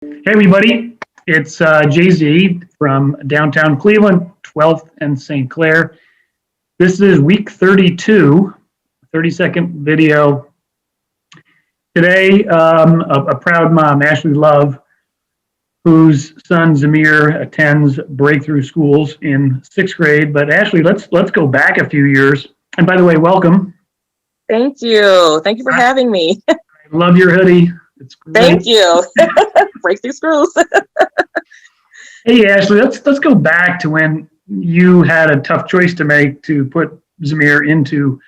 Hey, everybody. It's Jay-Z from downtown Cleveland, 12th and St. Clair. This is week 32, 30-second video. Today, a proud mom, Ashley Love, whose son Zamir attends Breakthrough Schools in sixth grade. But Ashley, let's go back a few years. And by the way, welcome. Thank you. Thank you for having me. I love your hoodie. It's great. Thank you. Breakthrough Schools. Hey, Ashley, let's go back to when you had a tough choice to make to put Zamir into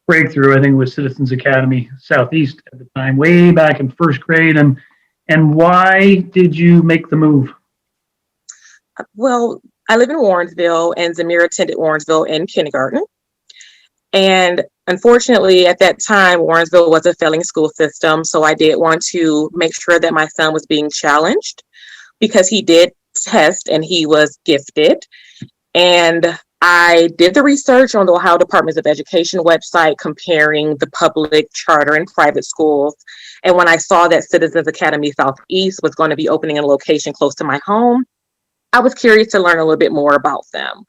Breakthrough. I think it was Citizens Academy Southeast at the time, way back in first grade. And why did you make the move? Well, I live in Warrensville, and Zamir attended Warrensville in kindergarten. And unfortunately, at that time, Warrensville was a failing school system. So I did want to make sure that my son was being challenged because he did test and he was gifted. And I did the research on the Ohio Department of Education website comparing the public, charter, and private schools. And when I saw that Citizens Academy Southeast was going to be opening in a location close to my home, I was curious to learn a little bit more about them.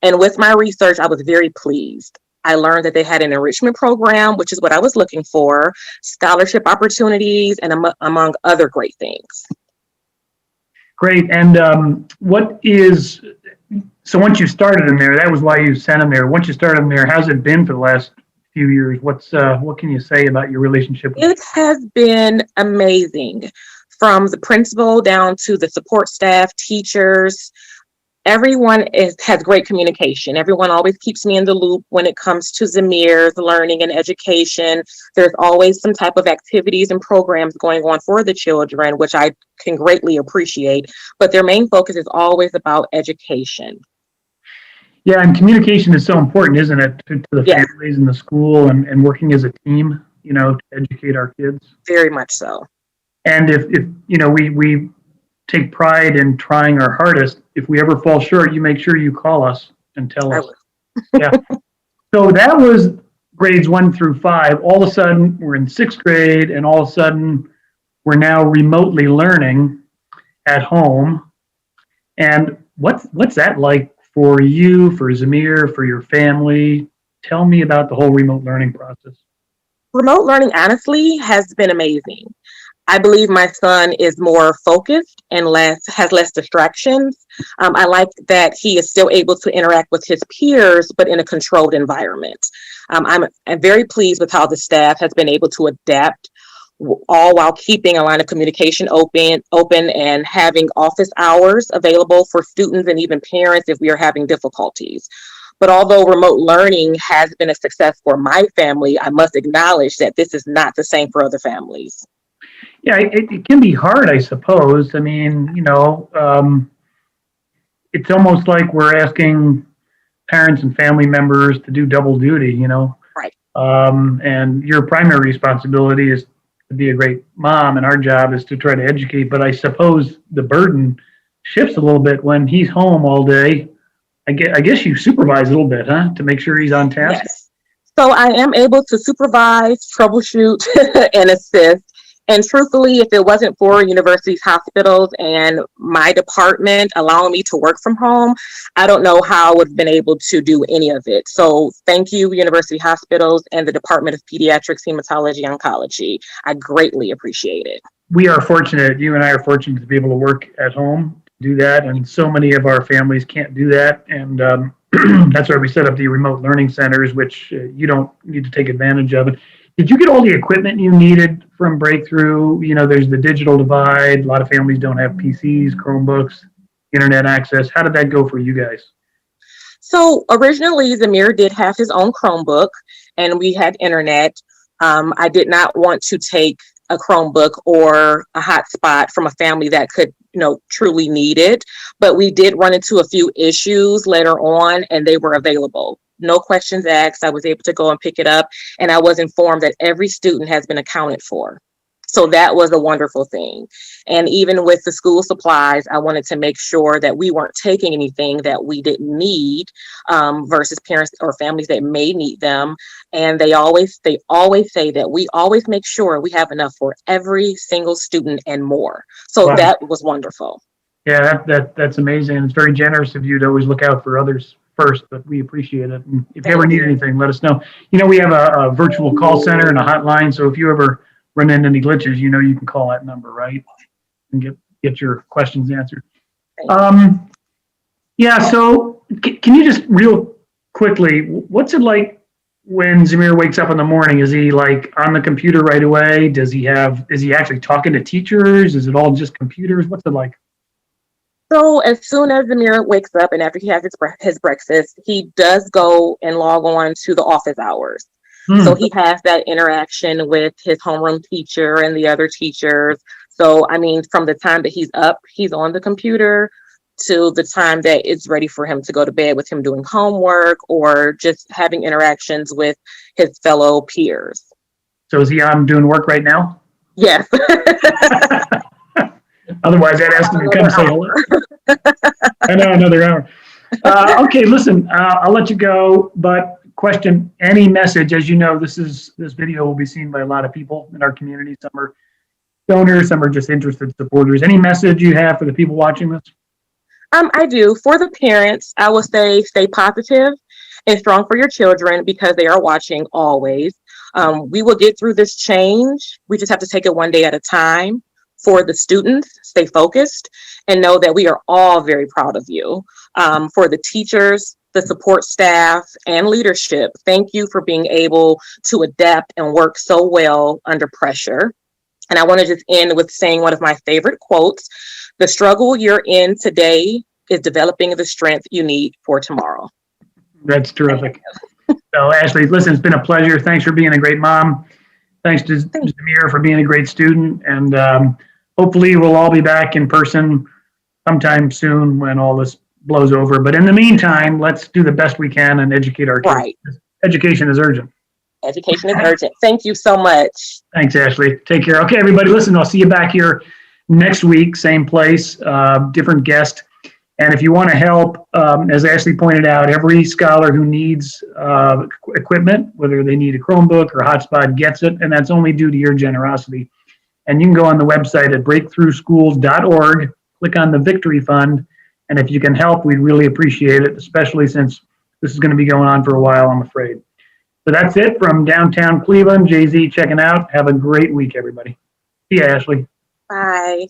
And with my research, I was very pleased. I learned that they had an enrichment program, which is what I was looking for, scholarship opportunities, and among other great things. Great. And so once you started in there, that was why you sent him there. Once you started in there, how's it been for the last few years? What can you say about your relationship? It has been amazing, from the principal down to the support staff, teachers. Everyone has great communication. Everyone always keeps me in the loop when it comes to Zamir's learning and education. There's always some type of activities and programs going on for the children, which I can greatly appreciate. But their main focus is always about education. Yeah, and communication is so important, isn't it, to the Yes. families and the school and working as a team, to educate our kids. Very much so. And if we take pride in trying our hardest. If we ever fall short, you make sure you call us and tell us. Yeah. So that was grades 1 through 5. All of a sudden, we're in sixth grade, and all of a sudden, we're now remotely learning at home. And what's that like for you, for Zamir, for your family? Tell me about the whole remote learning process. Remote learning, honestly, has been amazing. I believe my son is more focused and has less distractions. I like that he is still able to interact with his peers, but in a controlled environment. I'm very pleased with how the staff has been able to adapt, all while keeping a line of communication open and having office hours available for students and even parents if we are having difficulties. But although remote learning has been a success for my family, I must acknowledge that this is not the same for other families. Yeah, it can be hard, I suppose. I mean, it's almost like we're asking parents and family members to do double duty, Right. And your primary responsibility is to be a great mom, and our job is to try to educate. But I suppose the burden shifts a little bit when he's home all day. I guess you supervise a little bit, huh, to make sure he's on task? Yes. So I am able to supervise, troubleshoot, and assist. And truthfully, if it wasn't for universities, hospitals, and my department allowing me to work from home, I don't know how I would have been able to do any of it. So thank you, university hospitals and the Department of Pediatrics, Hematology, Oncology. I greatly appreciate it. We are fortunate, you and I are fortunate to be able to work at home, do that. And so many of our families can't do that. And that's why we set up the remote learning centers, which you don't need to take advantage of. Did you get all the equipment you needed from Breakthrough? There's the digital divide. A lot of families don't have PCs, Chromebooks, internet access. How did that go for you guys? So originally, Zamir did have his own Chromebook, and we had internet. I did not want to take a Chromebook or a hotspot from a family that could, truly need it. But we did run into a few issues later on, and they were available. No questions asked. I was able to go and pick it up, and I was informed that every student has been accounted for. So that was a wonderful thing. And even with the school supplies, I wanted to make sure that we weren't taking anything that we didn't need, versus parents or families that may need them. And they always say that we always make sure we have enough for every single student and more. So Wow. that was wonderful. Yeah, that's amazing. It's very generous of you to always look out for others first, but we appreciate it. And if you ever need anything, let us know. We have a virtual call center and a hotline, so if you ever run into any glitches, you can call that number, right? And get your questions answered. Yeah, so can you just real quickly, what's it like when Zamir wakes up in the morning? Is he like on the computer right away? Is he actually talking to teachers? Is it all just computers? What's it like? So as soon as Zamir wakes up and after he has his breakfast, he does go and log on to the office hours. So he has that interaction with his homeroom teacher and the other teachers. So, I mean, from the time that he's up, he's on the computer to the time that it's ready for him to go to bed, with him doing homework or just having interactions with his fellow peers. So is he on doing work right now? Yes. Otherwise, I'd ask him to come say hello. I know, another hour. Okay, listen, I'll let you go, but question, any message, as you know, this video will be seen by a lot of people in our community. Some are donors, some are just interested supporters. Any message you have for the people watching this? I do. For the parents, I would say stay positive and strong for your children because they are watching always. We will get through this change. We just have to take it one day at a time. For the students, stay focused and know that we are all very proud of you. For the teachers, the support staff, and leadership, thank you for being able to adapt and work so well under pressure. And I want to just end with saying one of my favorite quotes: the struggle you're in today is developing the strength you need for tomorrow. That's terrific. So Ashley, listen, it's been a pleasure. Thanks for being a great mom. Thanks to Zamir for being a great student. And hopefully we'll all be back in person sometime soon when all this blows over. But in the meantime, let's do the best we can and educate our kids. Right. Education is urgent. Education is urgent. Thank you so much. Thanks, Ashley. Take care. Okay, everybody, listen, I'll see you back here next week, same place, different guest. And if you want to help, as Ashley pointed out, every scholar who needs equipment, whether they need a Chromebook or hotspot, gets it, and that's only due to your generosity. And you can go on the website at breakthroughschools.org, click on the Victory Fund, and if you can help, we'd really appreciate it, especially since this is going to be going on for a while, I'm afraid. So that's it from downtown Cleveland. Jay-Z checking out. Have a great week, everybody. See ya, Ashley. Bye.